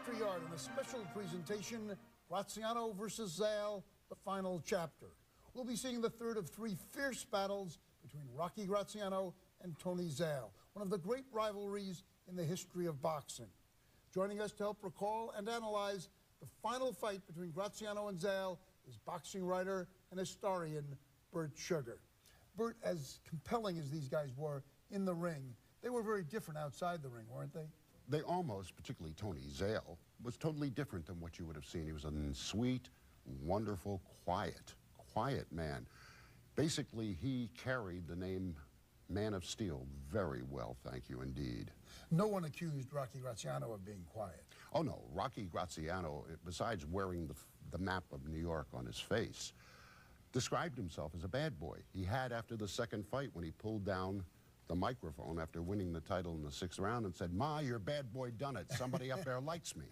Victory Yard in a special presentation, Graziano versus Zale, the final chapter. We'll be seeing the third of three fierce battles between Rocky Graziano and Tony Zale, one of the great rivalries in the history of boxing. Joining us to help recall and analyze the final fight between Graziano and Zale is boxing writer and historian Bert Sugar. Bert, as compelling as these guys were in the ring, they were very different outside the ring, weren't they? They almost, particularly Tony Zale, was totally different than what you would have seen. He was a sweet, wonderful, quiet man. Basically, he carried the name Man of Steel very well, thank you indeed. No one accused Rocky Graziano of being quiet. Oh no, Rocky Graziano, besides wearing the map of New York on his face, described himself as a bad boy. He had, after the second fight, when he pulled down the microphone after winning the title in the 6th round and said, "Ma, your bad boy done it. Somebody up there likes me."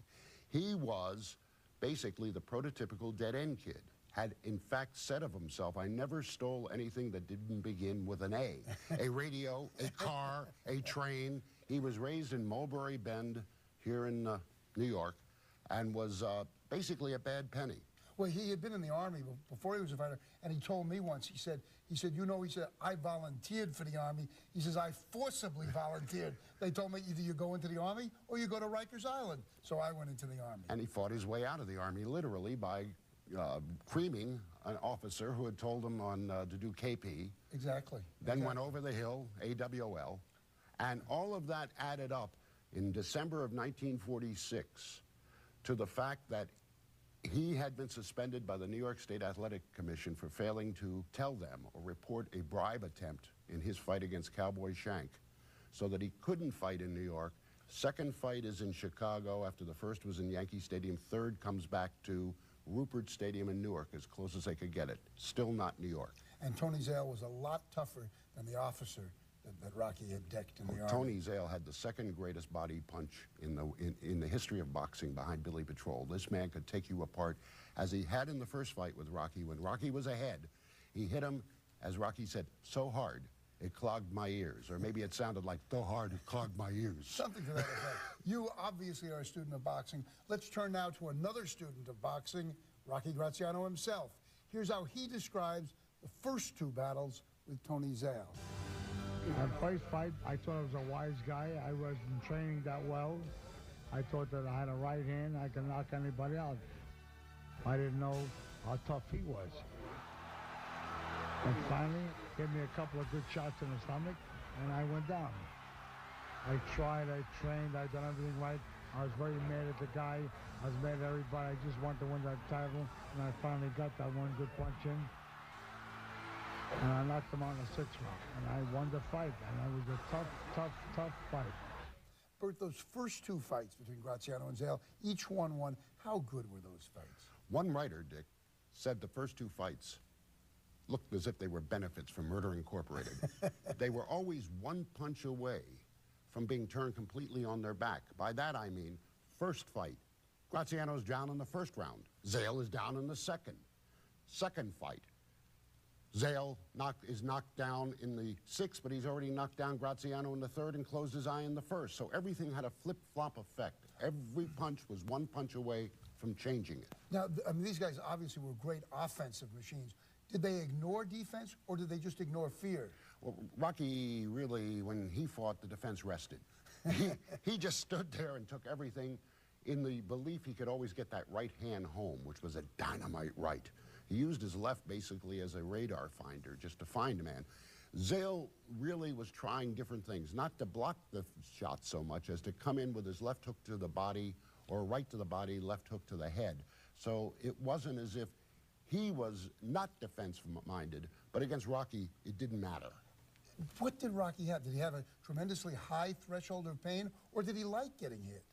He was basically the prototypical dead-end kid. Had in fact said of himself, "I never stole anything that didn't begin with an A." A radio, a car, a train. He was raised in Mulberry Bend here in New York and was basically a bad penny. Well, he had been in the Army before he was a fighter, and he told me once, he said, I volunteered for the Army. He says, I forcibly volunteered. They told me either you go into the Army or you go to Rikers Island. So I went into the Army. And he fought his way out of the Army, literally, by creaming an officer who had told him to do KP. Exactly. Then went over the hill, AWL. And all of that added up in December of 1946 to the fact that he had been suspended by the New York State Athletic Commission for failing to tell them or report a bribe attempt in his fight against Cowboy Shank, so that he couldn't fight in New York. Second fight is in Chicago after the first was in Yankee Stadium. Third comes back to Rupert Stadium in Newark, as close as they could get it. Still not New York. And Tony Zale was a lot tougher than the officer that Rocky had decked in the Army. Tony Zale had the second greatest body punch in the history of boxing, behind Billy Patrol. This man could take you apart, as he had in the first fight with Rocky. When Rocky was ahead, he hit him, as Rocky said, so hard it clogged my ears. Or maybe it sounded like, so hard it clogged my ears. Something to that effect. You obviously are a student of boxing. Let's turn now to another student of boxing, Rocky Graziano himself. Here's how he describes the first two battles with Tony Zale. My first fight, I thought I was a wise guy. I wasn't training that well. I thought that I had a right hand, I could knock anybody out. I didn't know how tough he was. And finally, gave me a couple of good shots in the stomach, and I went down. I tried, I trained, I done everything right. I was very mad at the guy. I was mad at everybody. I just wanted to win that title, and I finally got that one good punch in. And I knocked him out in the 6th round, and I won the fight, and it was a tough fight. Bert, those first two fights between Graziano and Zale, each one won. How good were those fights? One writer, Dick, said the first two fights looked as if they were benefits from Murder Incorporated. They were always one punch away from being turned completely on their back. By that I mean, first fight, Graziano's down in the first round. Zale is down in the second. Second fight, Zale is knocked down in the 6th, but he's already knocked down Graziano in the 3rd and closed his eye in the 1st. So everything had a flip-flop effect. Every punch was one punch away from changing it. Now, I mean, these guys obviously were great offensive machines. Did they ignore defense, or did they just ignore fear? Well, Rocky really, when he fought, the defense rested. He just stood there and took everything in the belief he could always get that right hand home, which was a dynamite right. He used his left basically as a radar finder, just to find a man. Zale really was trying different things, not to block the shot so much as to come in with his left hook to the body or right to the body, left hook to the head. So it wasn't as if he was not defense-minded, but against Rocky, it didn't matter. What did Rocky have? Did he have a tremendously high threshold of pain, or did he like getting hit?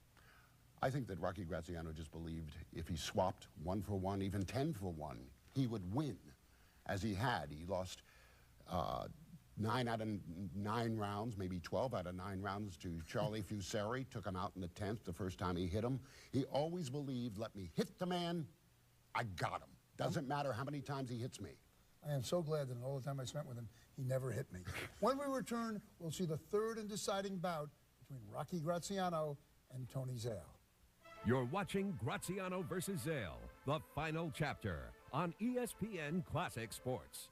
I think that Rocky Graziano just believed if he swapped 1 for 1, even 10 for 1, he would win, as he had. He lost 9 out of 9 rounds, maybe 12 out of 9 rounds to Charlie Fusari, took him out in the 10th the first time he hit him. He always believed, let me hit the man, I got him. Doesn't matter how many times he hits me. I am so glad that in all the time I spent with him, he never hit me. When we return, we'll see the third and deciding bout between Rocky Graziano and Tony Zale. You're watching Graziano versus Zale, the final chapter on ESPN Classic Sports.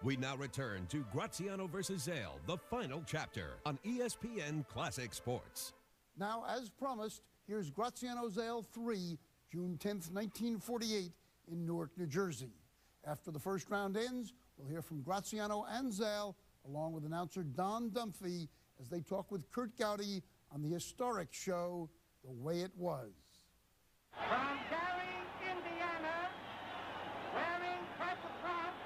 We now return to Graziano versus Zale, the final chapter on ESPN Classic Sports. Now, as promised, here's Graziano Zale 3, June 10th, 1948, in Newark, New Jersey. After the first round ends, we'll hear from Graziano and Zale, along with announcer Don Dumphy, as they talk with Kurt Gowdy on the historic show, The Way It Was. From Gary, Indiana, wearing purple trunks,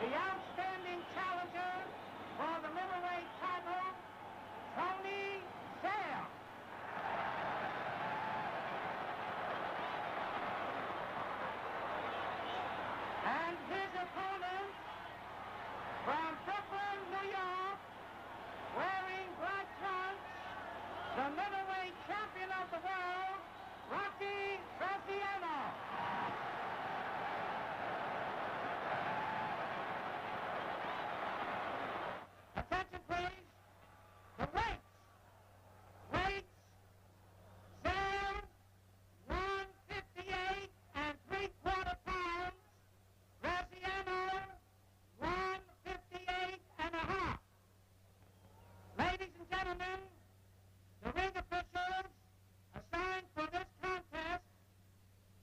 the outstanding challenger for the middleweight title, Tony Zale. And his opponent, from Brooklyn, New York, wearing black trunks, the middleweight champion of the world, Rocky Graziano. Attention, please. The weights. Weights. Zale, 158 3/4 pounds. Graziano, 158.5. Ladies and gentlemen, the ring officials assigned for this contest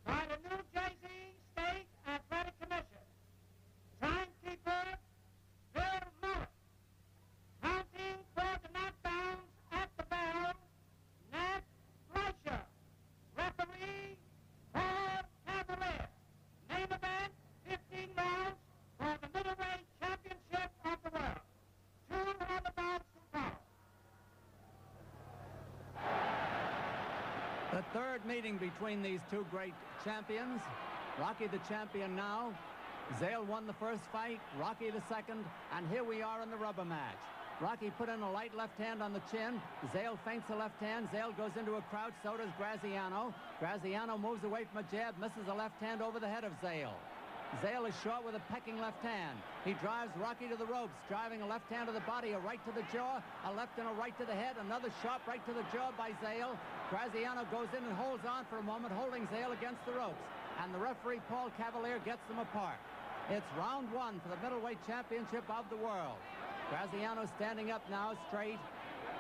by the New Jersey State Athletic Commission. Timekeeper, Bill Mullet. Counting for the knockdowns at the bell, Nat Fleischer. Referee, Paul Cavalier. Main event, 15 rounds for the middleweight championship of the world. 2 roundabouts to follow. The third meeting between these two great champions. Rocky the champion now. Zale won the first fight, Rocky the second, and here we are in the rubber match. Rocky put in a light left hand on the chin. Zale feints the left hand. Zale goes into a crouch, so does Graziano. Graziano moves away from a jab, misses a left hand over the head of Zale. Zale is short with a pecking left hand. He drives Rocky to the ropes, driving a left hand to the body, a right to the jaw, a left and a right to the head, another sharp right to the jaw by Zale. Graziano goes in and holds on for a moment, holding Zale against the ropes. And the referee, Paul Cavalier, gets them apart. It's round 1 for the middleweight championship of the world. Graziano standing up now, straight.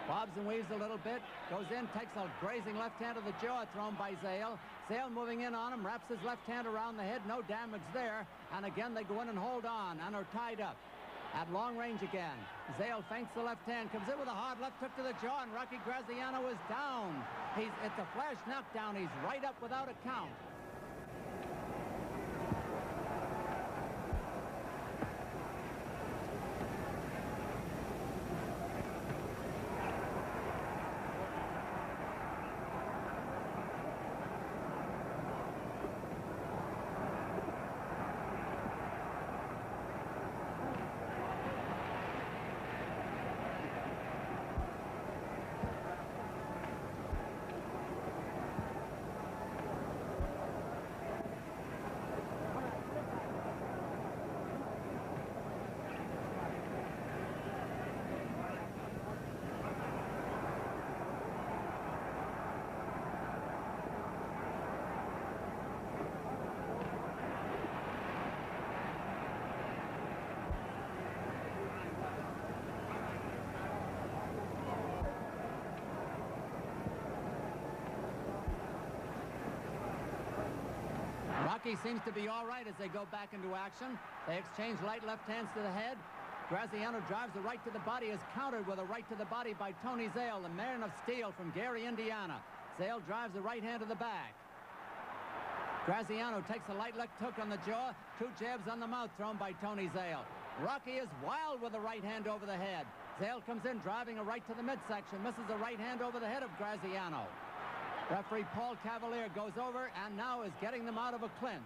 Bobs and weaves a little bit, goes in, takes a grazing left hand to the jaw thrown by Zale. Zale moving in on him, wraps his left hand around the head, no damage there. And again, they go in and hold on and are tied up. At long range again, Zale feints the left hand, comes in with a hard left hook to the jaw, and Rocky Graziano is down. It's a flash knockdown. He's right up without a count. Rocky seems to be all right as they go back into action. They exchange light left hands to the head. Graziano drives the right to the body, is countered with a right to the body by Tony Zale, the man of steel from Gary, Indiana. Zale drives the right hand to the back. Graziano takes a light left hook on the jaw, 2 jabs on the mouth thrown by Tony Zale. Rocky is wild with a right hand over the head. Zale comes in driving a right to the midsection, misses a right hand over the head of Graziano. Referee Paul Cavalier goes over and now is getting them out of a clinch.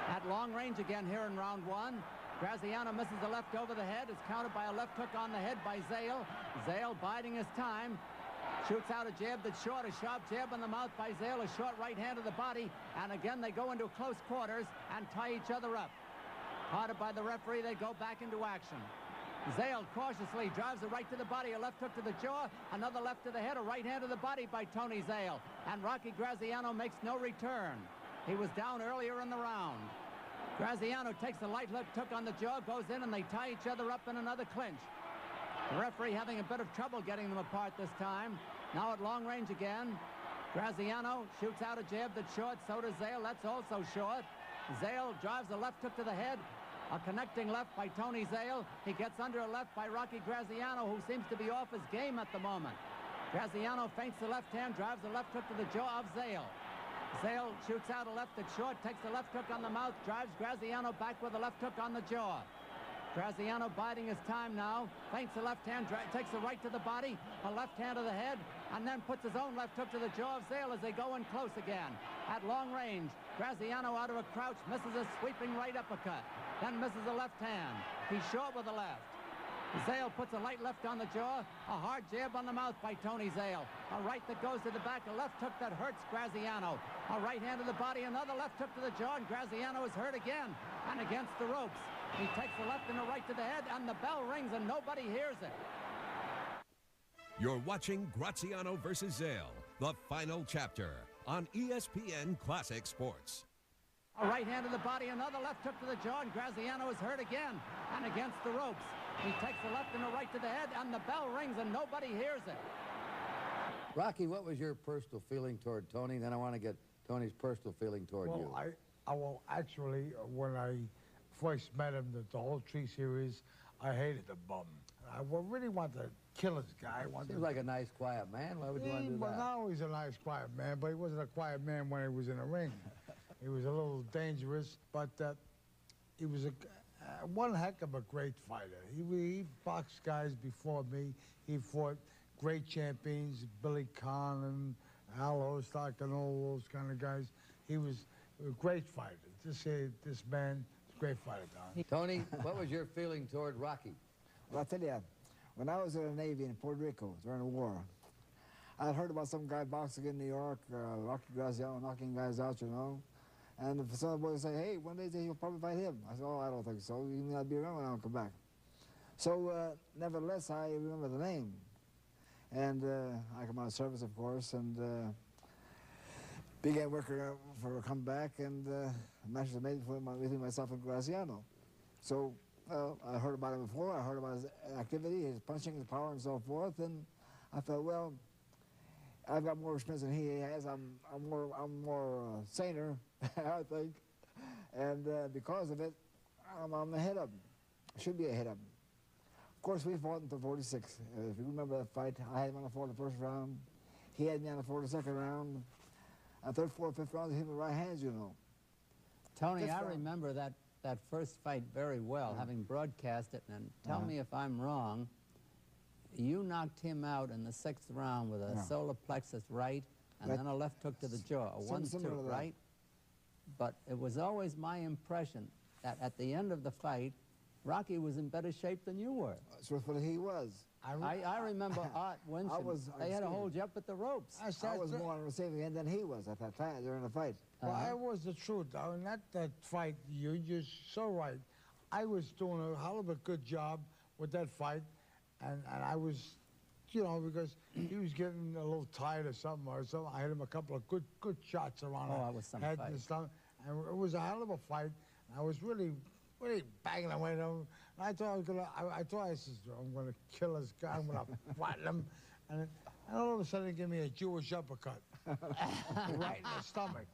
At long range again here in round 1. Graziano misses a left over the head, is countered by a left hook on the head by Zale. Zale biding his time. Shoots out a jab that's short, a sharp jab on the mouth by Zale, a short right hand to the body, and again they go into close quarters and tie each other up. Parted by the referee, they go back into action. Zale cautiously drives a right to the body, a left hook to the jaw, another left to the head, a right hand to the body by Tony Zale. And Rocky Graziano makes no return. He was down earlier in the round. Graziano takes a light left hook on the jaw, goes in, and they tie each other up in another clinch. The referee having a bit of trouble getting them apart this time. Now at long range again. Graziano shoots out a jab that's short, so does Zale. That's also short. Zale drives a left hook to the head. A connecting left by Tony Zale. He gets under a left by Rocky Graziano, who seems to be off his game at the moment. Graziano feints the left hand, drives a left hook to the jaw of Zale. Zale shoots out a left that's short, takes a left hook on the mouth, drives Graziano back with a left hook on the jaw. Graziano biding his time now, feints the left hand, takes a right to the body, a left hand to the head, and then puts his own left hook to the jaw of Zale as they go in close again. At long range, Graziano out of a crouch misses a sweeping right uppercut, then misses a left hand. He's short with the left. Zale puts a light left on the jaw, a hard jab on the mouth by Tony Zale. A right that goes to the back, a left hook that hurts Graziano. A right hand to the body, another left hook to the jaw, and Graziano is hurt again and against the ropes. He takes the left and the right to the head, and the bell rings, and nobody hears it. You're watching Graziano versus Zale, the final chapter on ESPN Classic Sports. A right hand to the body, another left hook to the jaw, and Graziano is hurt again and against the ropes. He takes the left and the right to the head, and the bell rings, and nobody hears it. Rocky, what was your personal feeling toward Tony? Then I want to get Tony's personal feeling toward you. Well, actually, when I first met him, the whole 3 series, I hated the bum. I really wanted to kill this guy. Seems like a nice, quiet man. Why would you want to do that? He was always a nice, quiet man, but he wasn't a quiet man when he was in the ring. He was a little dangerous, but he was one heck of a great fighter. He boxed guys before me. He fought great champions, Billy Conn and Al Ostock and all those kind of guys. He was a great fighter. This man is a great fighter, Don. Tony, what was your feeling toward Rocky? Well, I'll tell you, when I was in the Navy in Puerto Rico during the war, I had heard about some guy boxing in New York, Rocky Graziano, knocking guys out, you know. And if some boys say, hey, one day you'll probably fight him. I said, oh, I don't think so. You may not be around when I come back. So, nevertheless, I remember the name. And I come out of service, of course, and began working for a comeback, and the match was made between myself and Graziano. So, well, I heard about him before. I heard about his activity, his punching, his power, and so forth. And I thought, well, I've got more experience than he has. I'm more saner, I think. And because of it, I'm ahead of him. I should be ahead of him. Of course, we fought until 46. If you remember that fight, I had him on the floor the first round. He had me on the floor the second round. Third, fourth, fifth round, he hit with right hands, you know. Tony, I remember that first fight very well, having broadcast it, and tell me if I'm wrong. You knocked him out in the 6th round with a solar plexus right, and then a left hook to the jaw, a 1-2, right? But it was always my impression that at the end of the fight, Rocky was in better shape than you were. So what he was. I remember Art Winston. They had to hold you up at the ropes. I was more on the receiving end than he was at that time during the fight. Well, I was the truth. In that fight, you're just so right. I was doing a hell of a good job with that fight, and I was, you know, because he was getting a little tired or something. I hit him a couple of good shots around the head and stomach, and it was a hell of a fight. I was really banging away. I thought I said, I'm going to kill this guy. I'm going to flatten him. And all of a sudden, he gave me a Jewish uppercut right in the stomach.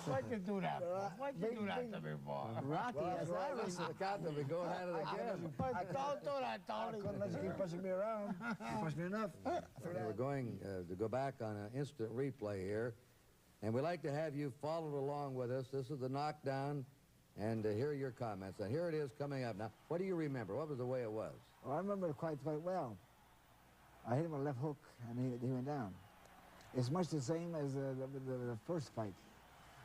Why'd you do that? Why'd you do that to me for? Rocky, as I remember, the captain, we're going at it again. Don't do that, Tony. I couldn't let you keep pushing me around. You pushed me enough. We're going to go back on an instant replay here, and we'd like to have you follow along with us. This is the knockdown, and hear your comments. And here it is coming up now. What do you remember? What was the way it was? Well, I remember it quite well. I hit him with a left hook, and he went down. It's much the same as the first fight.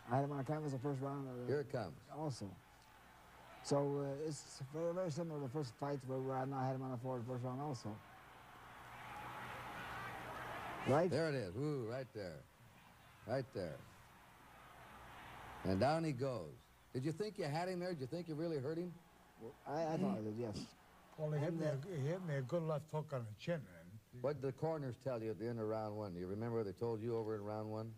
I had him on the canvas the first round. Here it comes. Also. So it's very similar to the first fight where I had him on the floor the first round also. Right? There it is. Ooh, right there. Right there. And down he goes. Did you think you had him there? Did you think you really hurt him? Well, I thought I did, yes. Well, he hit me a good left hook on the chin, man. What did the corners tell you at the end of round one? Do you remember what they told you over in round one?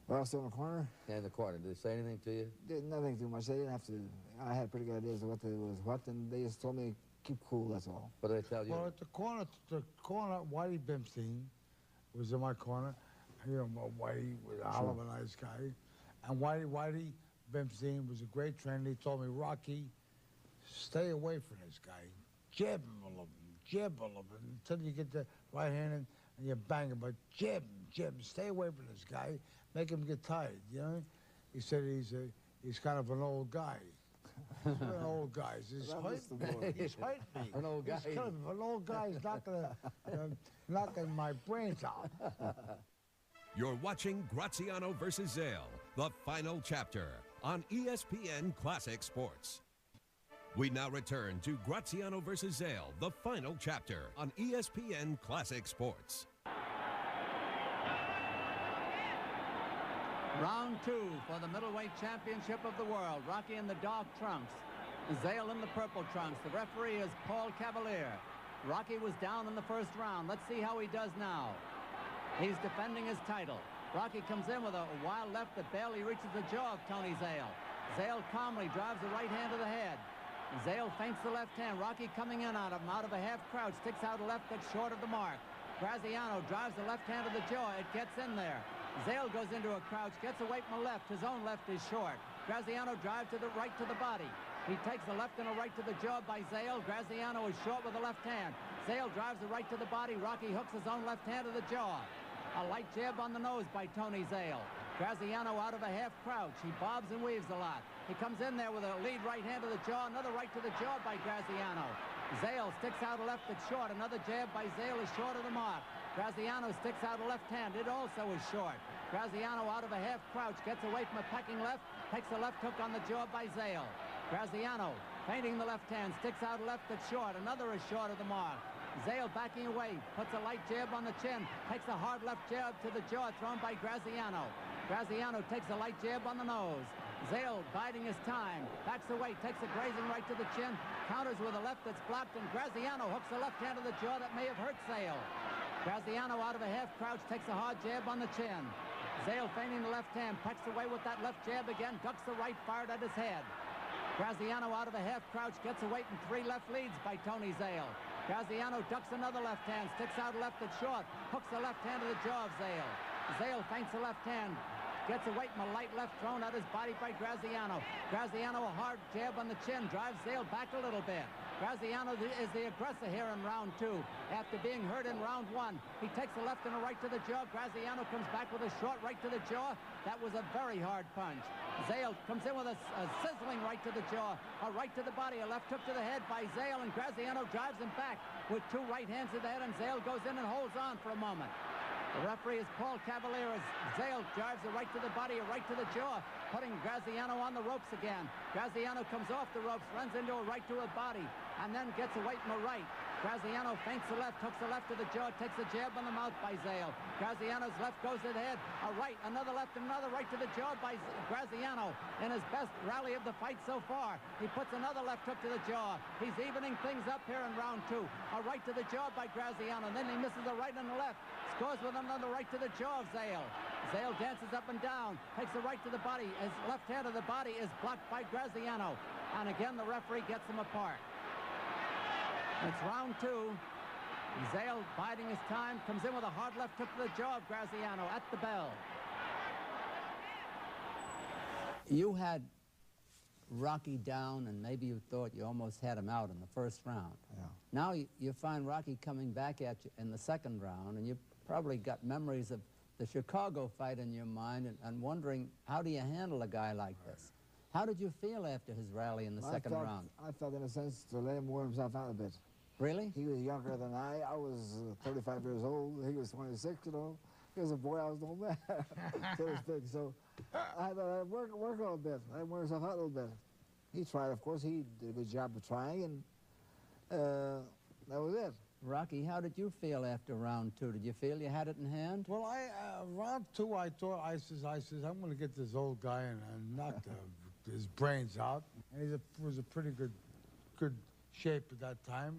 Well, I was still in the corner. Yeah, in the corner. Did they say anything to you? Nothing too much. They didn't have to. I had pretty good ideas of what was what, and they just told me keep cool. That's all. What did they tell you? Well, at the corner, Whitey Bimstein was in my corner. You know, Whitey was a hell of a nice guy, and Whitey Bimstein was a great trainer. He told me, Rocky, stay away from this guy. Jab him until you get the right hand and you bang him. But jab him, stay away from this guy. Make him get tired, you know? He said he's kind of an old guy. He's one of the old guys. He's hurting me. An old guy. He's kind of an old guy. He's knocking my brains out. You're watching Graziano versus Zale, the final chapter on ESPN Classic Sports. We now return to Graziano versus Zale, the final chapter on ESPN Classic Sports. Round two for the middleweight championship of the world. Rocky in the dark trunks, Zale in the purple trunks. The referee is Paul Cavalier. Rocky was down in the first round. Let's see how he does now. He's defending his title. Rocky comes in with a wild left that barely reaches the jaw of Tony Zale. Zale calmly drives the right hand to the head. Zale feints the left hand. Rocky coming in on him out of a half crouch. Sticks out a left that's short of the mark. Graziano drives the left hand to the jaw. It gets in there. Zale goes into a crouch, gets away from the left. His own left is short. Graziano drives to the right to the body. He takes the left and a right to the jaw by Zale. Graziano is short with the left hand. Zale drives the right to the body. Rocky hooks his own left hand to the jaw. A light jab on the nose by Tony Zale. Graziano out of a half crouch. He bobs and weaves a lot. He comes in there with a lead right hand to the jaw. Another right to the jaw by Graziano. Zale sticks out a left that's short. Another jab by Zale is short of the mark. Graziano sticks out a left hand. It also is short. Graziano out of a half crouch. Gets away from a pecking left. Takes a left hook on the jaw by Zale. Graziano feinting the left hand. Sticks out a left that's short. Another is short of the mark. Zale backing away. Puts a light jab on the chin. Takes a hard left jab to the jaw thrown by Graziano. Graziano takes a light jab on the nose. Zale biding his time. Backs away. Takes a grazing right to the chin. Counters with a left that's blocked. And Graziano hooks a left hand to the jaw that may have hurt Zale. Graziano out of a half crouch. Takes a hard jab on the chin. Zale feinting the left hand. Pecks away with that left jab again. Ducks the right. Fired at his head. Graziano out of a half crouch. Gets away from three left leads by Tony Zale. Graziano ducks another left hand, sticks out a left that's short, hooks the left hand to the jaw of Zale. Zale feints the left hand, gets away from a light left thrown at his body by Graziano. Graziano a hard jab on the chin, drives Zale back a little bit. Graziano is the aggressor here in round two. After being hurt in round one, he takes a left and a right to the jaw. Graziano comes back with a short right to the jaw. That was a very hard punch. Zale comes in with a sizzling right to the jaw, a right to the body, a left hook to the head by Zale, and Graziano drives him back with two right hands to the head, and Zale goes in and holds on for a moment. The referee is Paul Cavalier as Zale drives a right to the body, a right to the jaw, putting Graziano on the ropes again. Graziano comes off the ropes, runs into a right to a body, and then gets away from a right. Graziano feints the left, hooks the left to the jaw, takes a jab on the mouth by Zale. Graziano's left goes to the head, a right, another left, and another right to the jaw by Graziano. In his best rally of the fight so far, he puts another left hook to the jaw. He's evening things up here in round two. A right to the jaw by Graziano, and then he misses a right and a left. Scores with another right to the jaw of Zale. Zale dances up and down, takes a right to the body. His left hand of the body is blocked by Graziano. And again, the referee gets them apart. It's round two. Zale, biding his time, comes in with a hard left hook to the jaw of Graziano at the bell. You had Rocky down, and maybe you thought you almost had him out in the first round. Yeah. Now you find Rocky coming back at you in the second round, and you probably got memories of the Chicago fight in your mind and wondering, how do you handle a guy like this? How did you feel after his rally in the second round? I felt, in a sense, to let him wear himself out a bit. Really? He was younger than I. I was 35 years old. He was 26, you know. He was a boy, I was an old man, so to speak. So I had to work a little bit. I had to wear himself out a little bit. He tried, of course. He did a good job of trying, and that was it. Rocky, how did you feel after round two? Did you feel you had it in hand? Well, round two, I thought, I says, I'm going to get this old guy and knock his brains out. And he was a pretty good shape at that time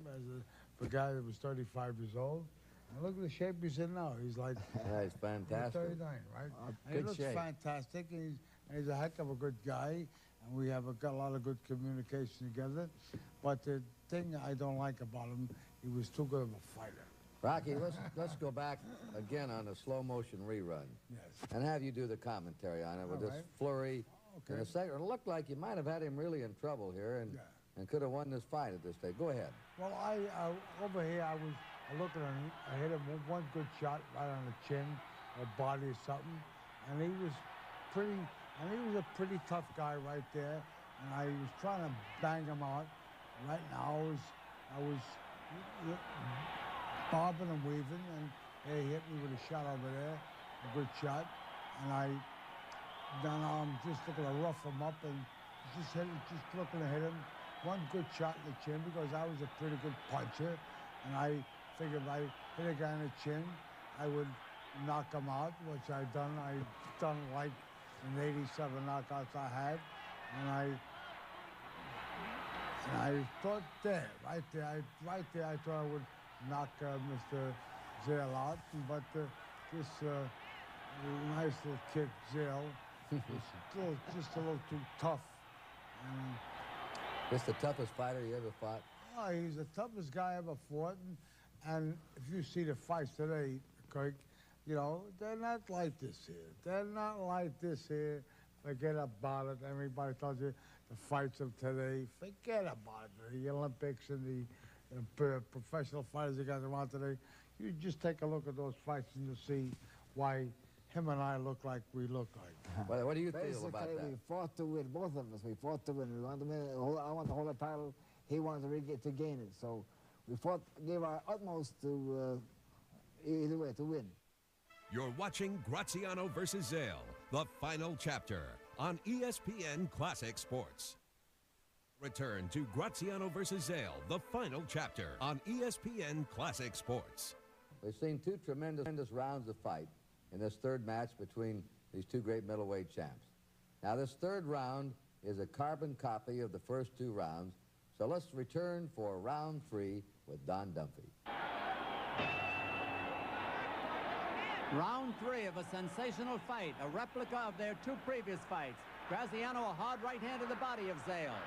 for a guy that was 35 years old. And look at the shape he's in now. He's like Yeah, he's fantastic. 39, right? And he good looks shape. fantastic. And he's a heck of a good guy. And we have got a lot of good communication together. But the thing I don't like about him, he was too good of a fighter. Rocky, let's go back again on a slow motion rerun. Yes. And have you do the commentary on it with All this right. flurry. Okay. In a second, it looked like you might have had him really in trouble here and could have won this fight at this stage. Go ahead. Well, over here, I looking at him. I hit him with one good shot right on the chin or body or something. And he was a pretty tough guy right there. And I was trying to bang him out. Right now, I was bobbing and weaving, and he hit me with a shot over there, a good shot. And now I'm just looking to rough him up and just looking to hit him. One good shot in the chin because I was a pretty good puncher, and I figured if I hit a guy in the chin, I would knock him out, which I've done. I've done like in 87 knockouts I had, and I thought right there, I thought I would knock Mr. Zale out, but this nice little kid, Zale, was just a little too tough. And, This the toughest fighter you ever fought? oh, he's the toughest guy I ever fought, and if you see the fights today, Kirk, you know, they're not like this here. They're not like this here. Forget about it. Everybody tells you the fights of today. Forget about it. The Olympics and the professional fighters that got around today. You just take a look at those fights and you'll see why him and I look like we look like. Well, what do you feel Basically, about that? we fought to win, both of us. We fought to win. We wanted to win. I wanted to hold the title. He wanted to gain it. So we fought, gave our utmost to either way to win. You're watching Graziano versus Zale, the final chapter on ESPN Classic Sports. Return to Graziano versus Zale, the final chapter on ESPN Classic Sports. We've seen two tremendous rounds of fight in this third match between these two great middleweight champs. Now, this third round is a carbon copy of the first two rounds, so let's return for round 3 with Don Dunphy. Round 3 of a sensational fight, a replica of their two previous fights. Graziano, a hard right hand to the body of Zale.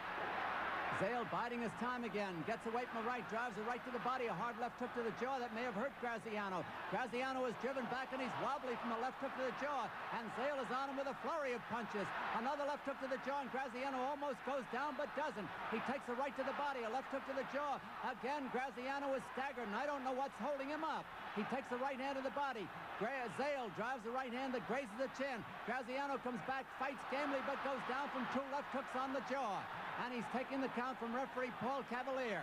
Zale biding his time again, gets away from the right, drives a right to the body, a hard left hook to the jaw that may have hurt Graziano. Graziano is driven back and he's wobbly from a left hook to the jaw, and Zale is on him with a flurry of punches. Another left hook to the jaw, and Graziano almost goes down but doesn't. He takes a right to the body, a left hook to the jaw. Again, Graziano is staggered, and I don't know what's holding him up. He takes the right hand to the body. Zale drives the right hand that grazes the chin. Graziano comes back, fights gamely, but goes down from two left hooks on the jaw. And he's taking the count from referee Paul Cavalier.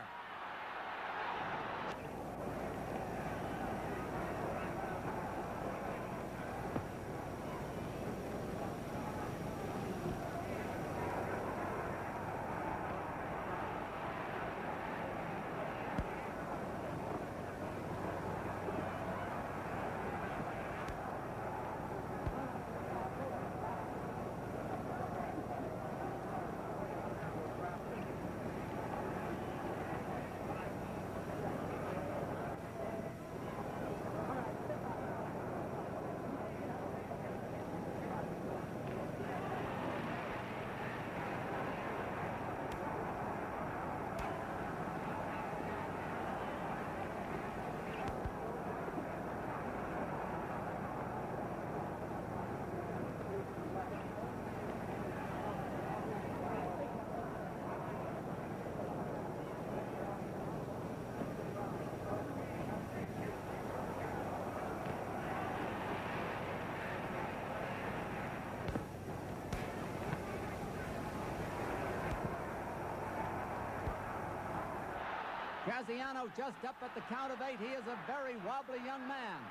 Graziano just up at the count of 8. He is a very wobbly young man.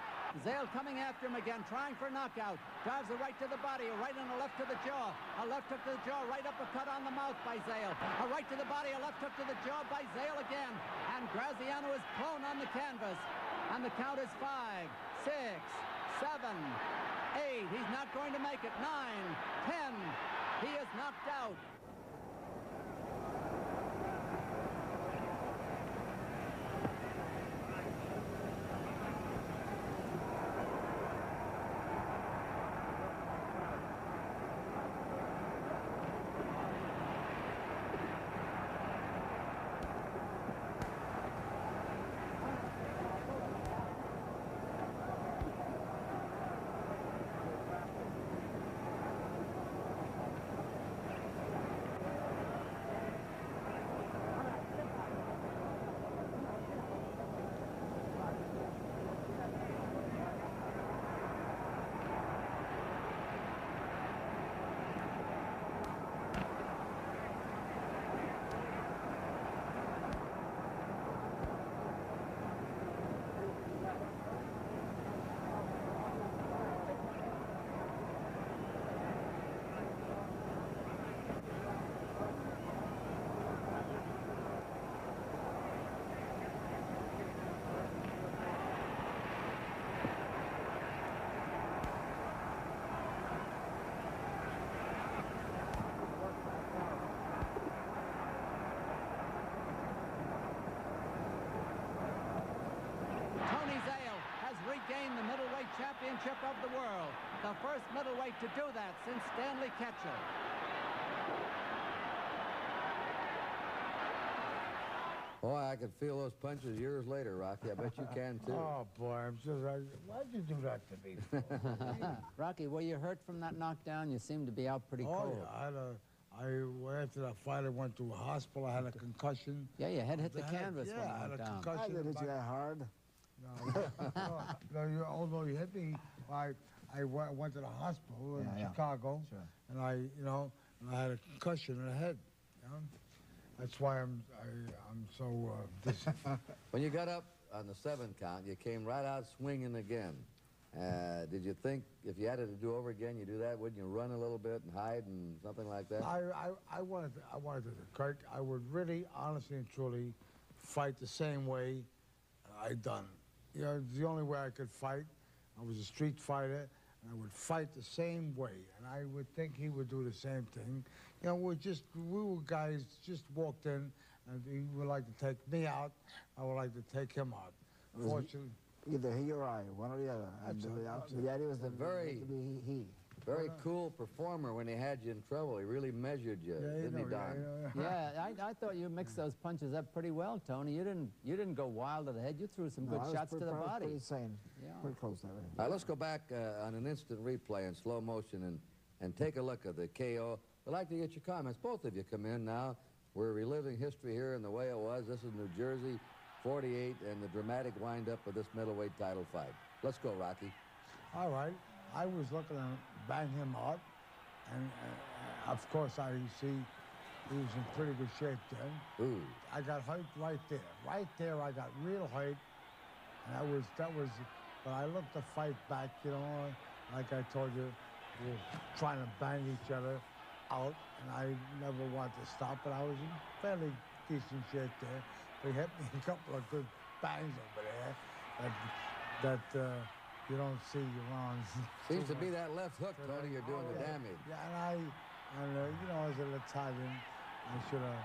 Zale coming after him again, trying for knockout. Drives a right to the body, a right and a left to the jaw. A left hook to the jaw, right uppercut on the mouth by Zale. A right to the body, a left hook to the jaw by Zale again. And Graziano is prone on the canvas. And the count is 5, 6, 7, 8. He's not going to make it. 9, 10. He is knocked out. championship of the world. The first middleweight to do that since Stanley Ketchel. Boy, I could feel those punches years later, Rocky. I bet you can, too. Oh, boy, I'm just... why'd you do that to me for? Rocky, were you hurt from that knockdown? You seemed to be out pretty cold. Yeah, after that fight, I went to a hospital. I had a concussion. Yeah, your head hit the canvas when yeah, you I had went a down. concussion. I didn't hit you that hard. No, although you hit me, I went to the hospital in Chicago, and and I had a concussion in the head. You know? That's why I'm so When you got up on the 7 count, you came right out swinging again. Did you think if you had it to do over again, you do that? Wouldn't you run a little bit and hide and something like that? I wanted to, Kirk. I would really, honestly and truly, fight the same way I done. You know, it's the only way I could fight. I was a street fighter, and I would fight the same way. And I would think he would do the same thing. You know, we were guys just walked in, and he would like to take me out. I would like to take him out. Unfortunately. Either he or I, one or the other. The idea was to be he. Very cool performer when he had you in trouble. He really measured you, didn't he, Don? Yeah, I thought you mixed those punches up pretty well, Tony. You didn't go wild to the head. You threw some good shots to the body. Pretty sane. Yeah. Pretty close that way. All right, let's go back on an instant replay in slow motion and take a look at the KO. We'd like to get your comments. Both of you come in now. We're reliving history here in the way it was. This is New Jersey, 48, and the dramatic wind-up of this middleweight title fight. Let's go, Rocky. All right. I was looking to bang him out, and of course I see he was in pretty good shape then. Ooh. I got hurt right there. Right there, I got real hurt, and that was. But I looked to fight back, you know, like I told you, we were trying to bang each other out, and I never wanted to stop. But I was in fairly decent shape there. They hit me a couple of good bangs over there that you don't see around. Seems to be that left hook, Tony, you're doing the damage. Yeah, and you know, as an Italian, I should have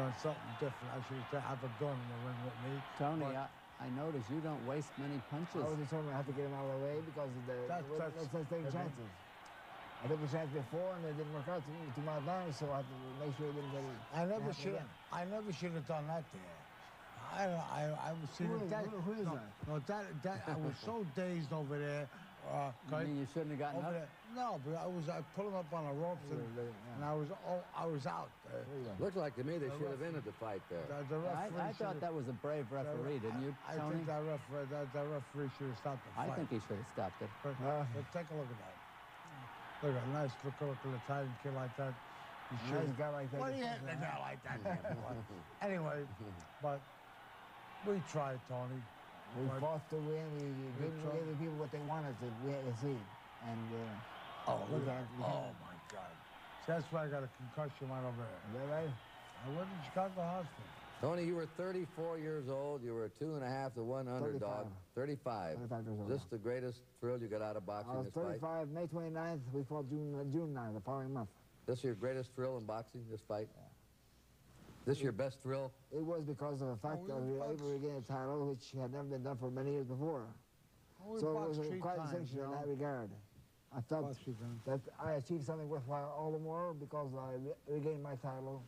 done something different. I should have a gun in the ring with me. Tony, I notice you don't waste many punches. I was determined I had to get him out of the way because let's take chances. I took a chance before and it didn't work out to my advantage, so I had to make sure it didn't get it. I never should have done that there. I was seeing that. Who is that? No, that I was so dazed over there. You mean you shouldn't have gotten up? No, but I was pulling up on the ropes and I was out. Looks like to me they should have ended the fight there. I thought that was a brave referee, didn't you, Tony? I think that referee should have stopped the fight. I think he should have stopped it. But take a look at that. Look at a nice looking Italian kid like that. Nice guy like that. What do you hit a guy like that? Anyway, but we tried, Tony. We fought to win. We gave the people what they wanted to see. And look at oh my God! See, that's why I got a concussion right over there. Is that right? I went to Chicago Hospital. Tony, you were 34 years old. You were a 2.5 to 1 underdog. 35. 35 years old. Is this the greatest thrill you got out of boxing? I was 35, May 29th. We fought June 9th, the following month. This your greatest thrill in boxing, this fight? Yeah. This your best thrill? It was because of the fact that we were able to gain a title, which had never been done for many years before. So it was quite a distinction in that regard. I felt that I achieved something worthwhile all the more because I regained my title,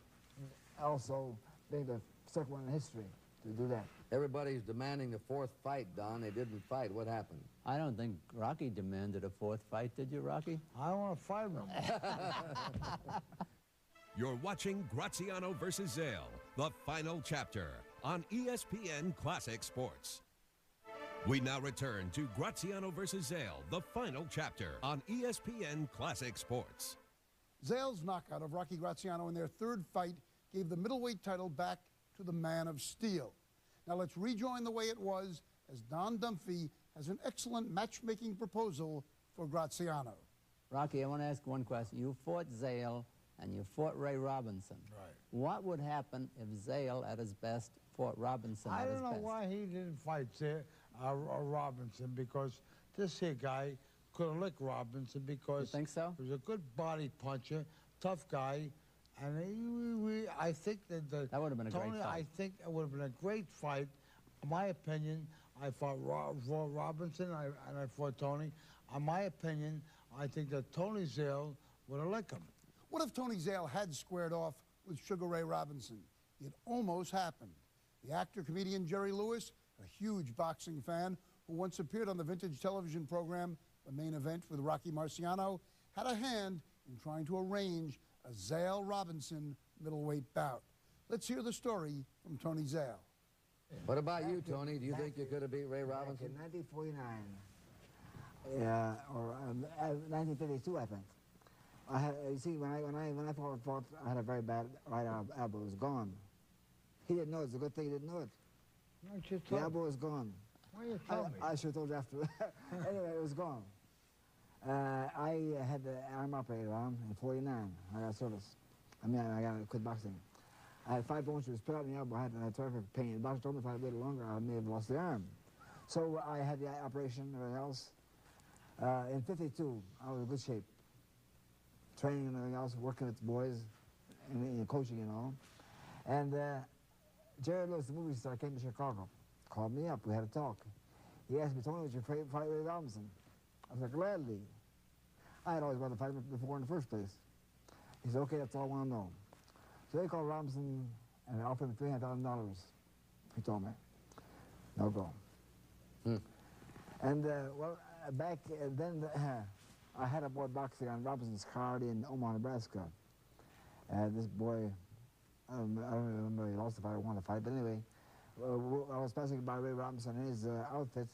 also being the second one in history to do that. Everybody's demanding the 4th fight, Don. They didn't fight. What happened? I don't think Rocky demanded a 4th fight, did you, Rocky? I don't want to fight him. You're watching Graziano versus Zale, the final chapter on ESPN Classic Sports. We now return to Graziano versus Zale, the final chapter on ESPN Classic Sports. Zale's knockout of Rocky Graziano in their 3rd fight gave the middleweight title back to the Man of Steel. Now let's rejoin the way it was as Don Dunphy has an excellent matchmaking proposal for Graziano. Rocky, I want to ask one question. You fought Zale and you fought Ray Robinson. Right. What would happen if Zale at his best fought Robinson at his best? I don't know why he didn't fight Robinson, because this here guy could have licked Robinson because you think so? He was a good body puncher, tough guy, and I think that would have been a great fight. I think it would have been a great fight. In my opinion, I fought Robinson, and I fought Tony. In my opinion, I think that Tony Zale would have licked him. What if Tony Zale had squared off with Sugar Ray Robinson? It almost happened. The actor-comedian Jerry Lewis, a huge boxing fan who once appeared on the vintage television program The Main Event with Rocky Marciano, had a hand in trying to arrange a Zale-Robinson middleweight bout. Let's hear the story from Tony Zale. What about you, Tony? Do you think you could have beat Ray Robinson? In 1949, or 1952, I think. You see, when I fought, I had a very bad right elbow. It was gone. He didn't know it. It's a good thing he didn't know it. The elbow was gone. Why you tell me? I should have told you after. Anyway, it was gone. I had the arm operated on in 49. I got service. I got to quit boxing. I had 5 punctures put out in the elbow. I had terrific pain. The doctor told me if I waited longer, I may have lost the arm. So I had the operation and everything else. In 52, I was in good shape. Training and everything else, working with the boys, and coaching and all. And Jerry Lewis, the movie star, came to Chicago, called me up, we had a talk. He asked me, Tony, would you fight Ray Robinson? I said, gladly. I had always wanted to fight him before in the first place. He said, okay, that's all I want to know. So they called Robinson and offered him $300,000. He told me, no go. And well, back then, I had a boy boxing on Robinson's card in Omaha, Nebraska. This boy, I don't remember he lost the fight or won the fight, but anyway, I was passing by Ray Robinson in his outfit,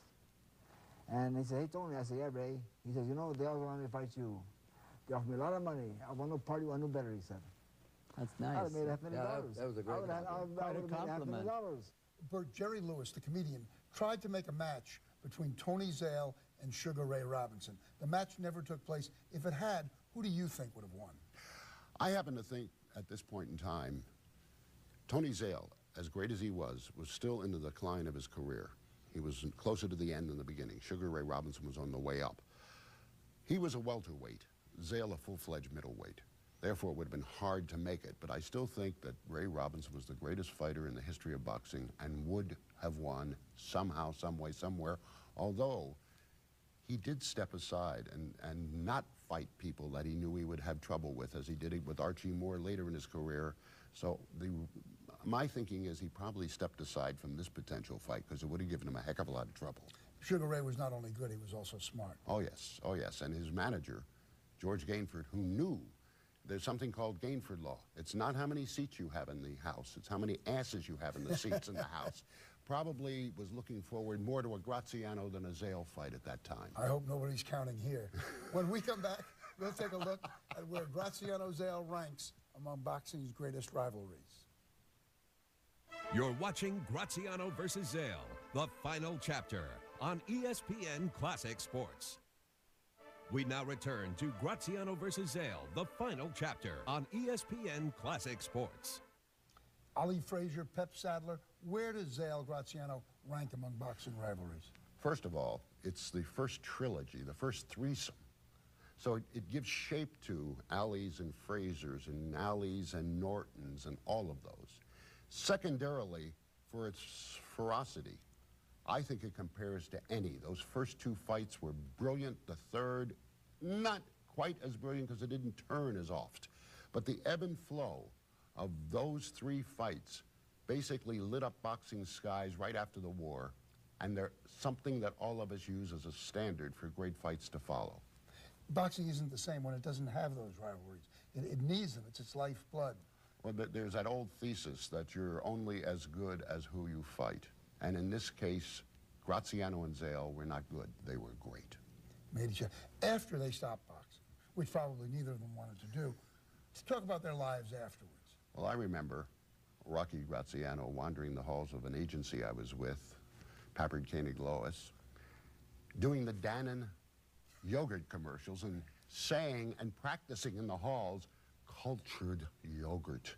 and he said, hey, Tony. I said, yeah, Ray. He says, you know, they all want me to fight you. They offered me a lot of money. I want no party, I knew better, he said. That's nice. I would have made $500,000. That was a great compliment. Quite a compliment. Bert, Jerry Lewis, the comedian, tried to make a match between Tony Zale and Sugar Ray Robinson. The match never took place. If it had, who do you think would have won? I happen to think at this point in time, Tony Zale, as great as he was still in the decline of his career. He was closer to the end than the beginning. Sugar Ray Robinson was on the way up. He was a welterweight, Zale a full-fledged middleweight. Therefore, it would have been hard to make it, but I still think that Ray Robinson was the greatest fighter in the history of boxing and would have won somehow, some way, somewhere, although he did step aside and not fight people that he knew he would have trouble with, as he did it with Archie Moore later in his career. So my thinking is he probably stepped aside from this potential fight because it would have given him a heck of a lot of trouble. Sugar Ray was not only good, he was also smart. Oh, yes, and his manager, George Gainford, who knew there's something called Gainford law. It's not how many seats you have in the house, it's how many asses you have in the seats in the house. Probably was looking forward more to a Graziano than a Zale fight at that time. I hope nobody's counting here. When we come back, we'll take a look at where Graziano Zale ranks among boxing's greatest rivalries. You're watching Graziano versus Zale, the final chapter on ESPN Classic Sports. We now return to Graziano versus Zale, the final chapter on ESPN Classic Sports. Ali Frazier, Pep Sadler, where does Zale Graziano rank among boxing rivalries? First of all, it's the first trilogy, the first threesome. So it gives shape to Ali's and Frazier's and Ali's and Norton's and all of those. Secondarily, for its ferocity, I think it compares to any. Those first 2 fights were brilliant. The third, not quite as brilliant because it didn't turn as oft. But the ebb and flow of those 3 fights basically lit up boxing skies right after the war, and they're something that all of us use as a standard for great fights to follow. Boxing isn't the same when it doesn't have those rivalries. It needs them. It's its lifeblood. Well, there's that old thesis that you're only as good as who you fight. And in this case, Graziano and Zale were not good. They were great. Made each other. After they stopped boxing, which probably neither of them wanted to do, to talk about their lives afterwards. Well, I remember Rocky Graziano wandering the halls of an agency I was with, Papert Koenig Lois, doing the Dannon yogurt commercials and saying and practicing in the halls cultured yogurt.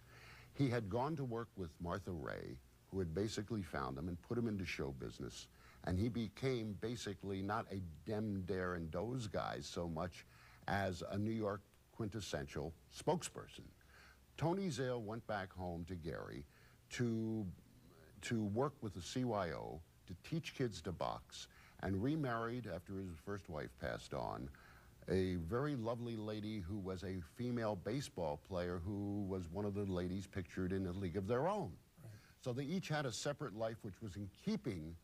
He had gone to work with Martha Ray, who had basically found him and put him into show business, and he became basically not a dem, dare, and doze guy so much as a New York quintessential spokesperson. Tony Zale went back home to Gary to work with the CYO to teach kids to box and remarried after his first wife passed on. A very lovely lady who was a female baseball player who was one of the ladies pictured in A League of Their Own. Right. So they each had a separate life, which was in keeping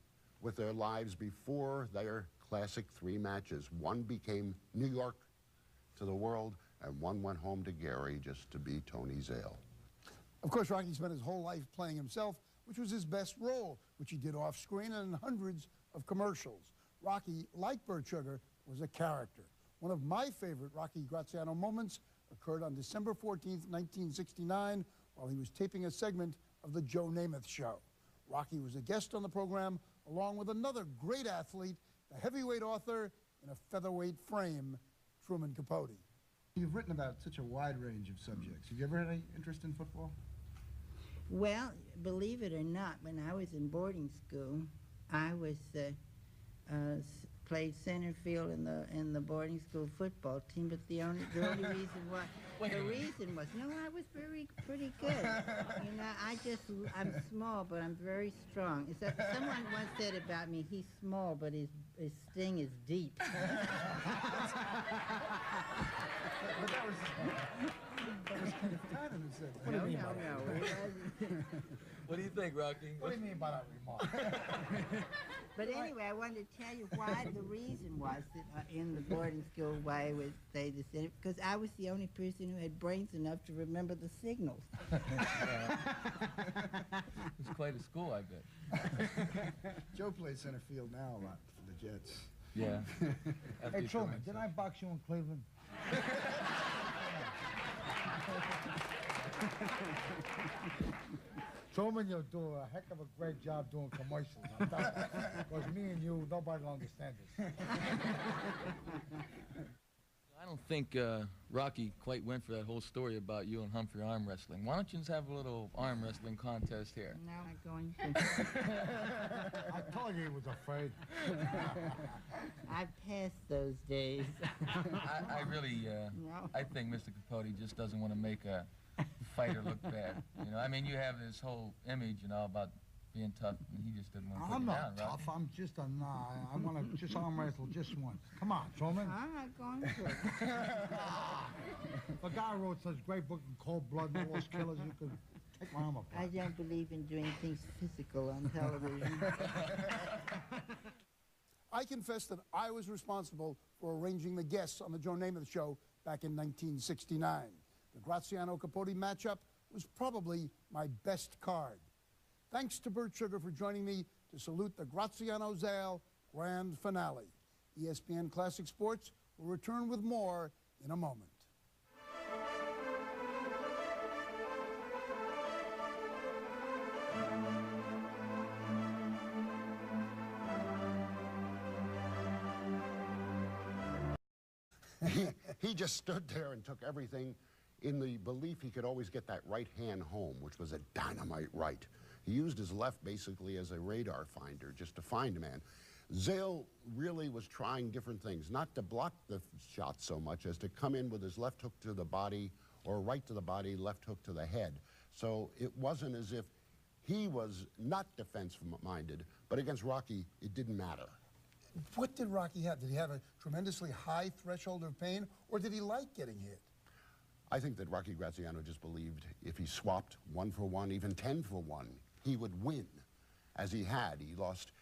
with their lives before their classic 3 matches. One became New York to the world, and one went home to Gary just to be Tony Zale. Of course, Rocky spent his whole life playing himself, which was his best role, which he did off screen and in hundreds of commercials. Rocky, like Burt Sugar, was a character. One of my favorite Rocky Graziano moments occurred on December 14th, 1969, while he was taping a segment of the Joe Namath Show. Rocky was a guest on the program, along with another great athlete, the heavyweight author in a featherweight frame, Truman Capote. You've written about such a wide range of subjects. Have you ever had any interest in football? Well, believe it or not, when I was in boarding school, I was played center field in the boarding school football team. But the only reason why I was pretty good. You know, I'm small, but I'm very strong. Someone once said about me, he's small, but his sting is deep. But that was kind of kind who said that. What do you mean by that? What do you think, Rocky? What do you mean by that remark? But anyway, I wanted to tell you why the reason was that in the boarding school why I would say this, because I was the only person who had brains enough to remember the signals. It's quite a school, I bet. Joe plays center field now a lot for the Jets. Yeah. Hey, Truman, didn't I box you in Cleveland? Truman, you'll do a heck of a great job doing commercials. Because me and you, nobody will understand this. I don't think Rocky quite went for that whole story about you and Humphrey arm wrestling. Why don't you just have a little arm wrestling contest here? No, I'm going to. I told you he was afraid. I've passed those days. I really, No. I think Mr. Capote just doesn't want to make a fighter look bad. You know, I mean, you have this whole image, you know, about being tough, and he just didn't want to put I'm you not down, tough. Rocky. I'm just a nah. I want to just arm wrestle just once. Come on, Truman. I'm not going to. The guy wrote such great book in Cold Blood and all those killers, you could take my arm apart. I don't believe in doing things physical on television. I confess that I was responsible for arranging the guests on the Joe Namath Show back in 1969. The Graziano-Capote matchup was probably my best card. Thanks to Burt Sugar for joining me to salute the Graziano-Zale grand finale. ESPN Classic Sports will return with more in a moment. He just stood there and took everything in the belief he could always get that right hand home, which was a dynamite right. He used his left basically as a radar finder just to find a man. Zale really was trying different things, not to block the shot so much as to come in with his left hook to the body or right to the body, left hook to the head. So it wasn't as if he was not defense-minded, but against Rocky, it didn't matter. What did Rocky have? Did he have a tremendously high threshold of pain, or did he like getting hit? I think that Rocky Graziano just believed if he swapped 1 for 1, even 10 for 1, he would win, as he had. He lost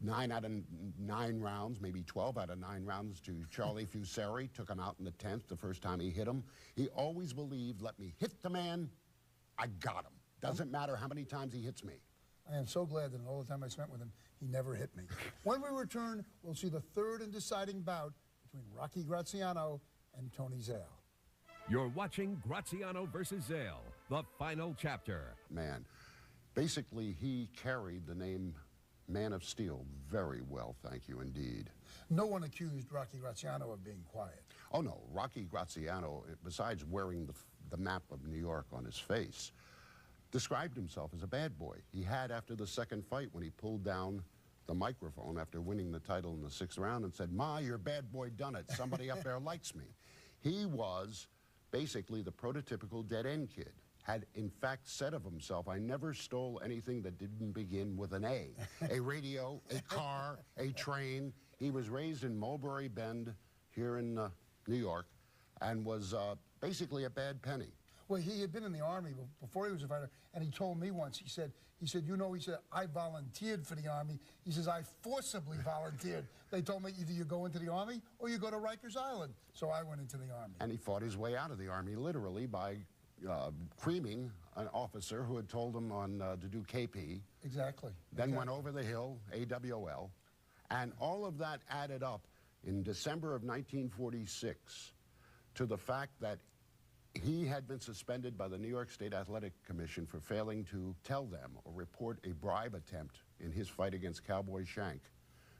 9 out of 9 rounds, maybe 12 out of 9 rounds to Charlie Fusari, took him out in the 10th the first time he hit him. He always believed, let me hit the man, I got him. Doesn't matter how many times he hits me. I am so glad that in all the time I spent with him, he never hit me. When we return, we'll see the third and deciding bout between Rocky Graziano and Tony Zale. You're watching Graziano versus Zale, the final chapter. Man, basically he carried the name Man of Steel very well, thank you indeed. No one accused Rocky Graziano of being quiet. Oh no, Rocky Graziano, besides wearing the map of New York on his face, described himself as a bad boy. He had after the second fight when he pulled down the microphone after winning the title in the 6th round and said, "Ma, your bad boy done it. Somebody up there likes me." He was basically the prototypical dead-end kid. had in fact said of himself, "I never stole anything that didn't begin with an A." A radio, a car, a train. He was raised in Mulberry Bend here in New York and was basically a bad penny. Well, he had been in the Army before he was a fighter, and he told me once, he said, I volunteered for the Army. He says, I forcibly volunteered. They told me either you go into the Army or you go to Rikers Island. So I went into the Army. And he fought his way out of the Army, literally, by creaming an officer who had told him to do KP. Exactly. Then went over the hill, AWL. And all of that added up in December of 1946 to the fact that he had been suspended by the New York State Athletic Commission for failing to tell them or report a bribe attempt in his fight against Cowboy Shank,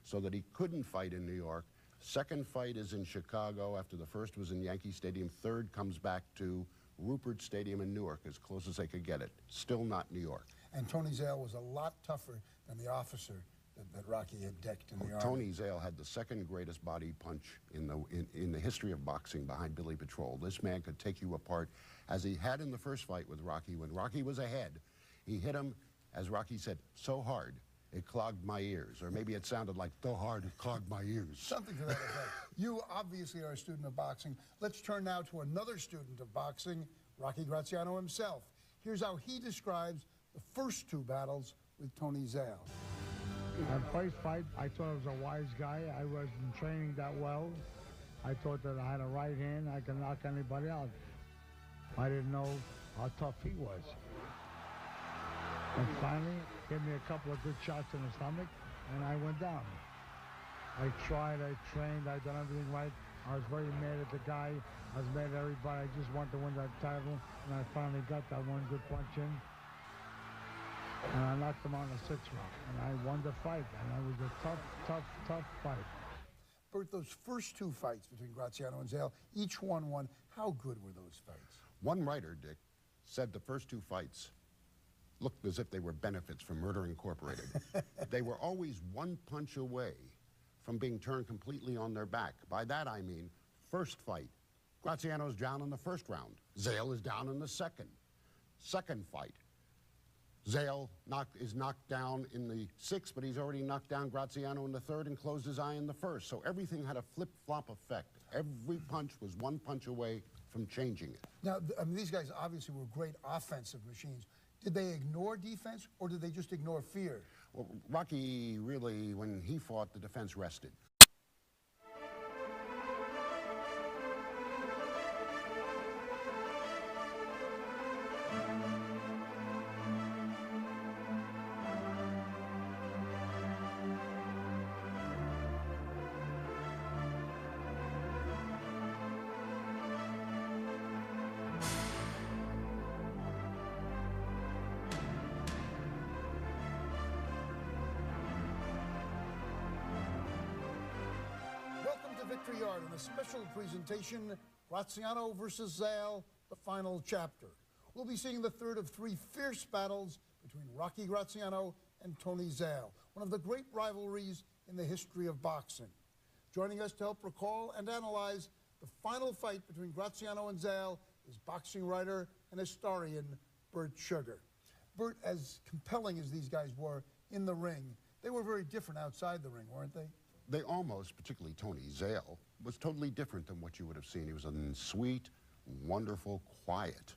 so that he couldn't fight in New York. Second fight is in Chicago after the first was in Yankee Stadium. Third comes back to Rupert Stadium in Newark, as close as they could get it. Still not New York. And Tony Zale was a lot tougher than the officer that Rocky had decked in the Army. Tony Zale had the second greatest body punch in the history of boxing behind Billy Patrol. This man could take you apart, as he had in the first fight with Rocky. When Rocky was ahead, he hit him, as Rocky said, so hard it clogged my ears. Or maybe it sounded like, so hard it clogged my ears. Something to that effect. You obviously are a student of boxing. Let's turn now to another student of boxing, Rocky Graziano himself. Here's how he describes the first two battles with Tony Zale. My first fight, I thought I was a wise guy. I wasn't training that well. I thought that I had a right hand, I could knock anybody out. I didn't know how tough he was. And finally, gave me a couple of good shots in the stomach, and I went down. I tried, I trained, I done everything right. I was very mad at the guy. I was mad at everybody. I just wanted to win that title, and I finally got that one good punch in. And I knocked him out in the sixth round, and I won the fight, and it was a tough fight. Bert, those first two fights between Graziano and Zale, each one won. How good were those fights? One writer, Dick, said the first two fights looked as if they were benefits from Murder Incorporated. They were always one punch away from being turned completely on their back. By that I mean, first fight, Graziano's down in the first round. Zale is down in the second. Second fight, Zale is knocked down in the sixth, but he's already knocked down Graziano in the third and closed his eye in the first. So everything had a flip-flop effect. Every punch was one punch away from changing it. Now, I mean, these guys obviously were great offensive machines. Did they ignore defense, or did they just ignore fear? Well, Rocky really, when he fought, the defense rested. Victory Yard in a special presentation, Graziano versus Zale, the final chapter. We'll be seeing the third of three fierce battles between Rocky Graziano and Tony Zale, one of the great rivalries in the history of boxing. Joining us to help recall and analyze the final fight between Graziano and Zale is boxing writer and historian Bert Sugar. Bert, as compelling as these guys were in the ring, they were very different outside the ring, weren't they? They almost, particularly Tony Zale, was totally different than what you would have seen. He was a sweet, wonderful, quiet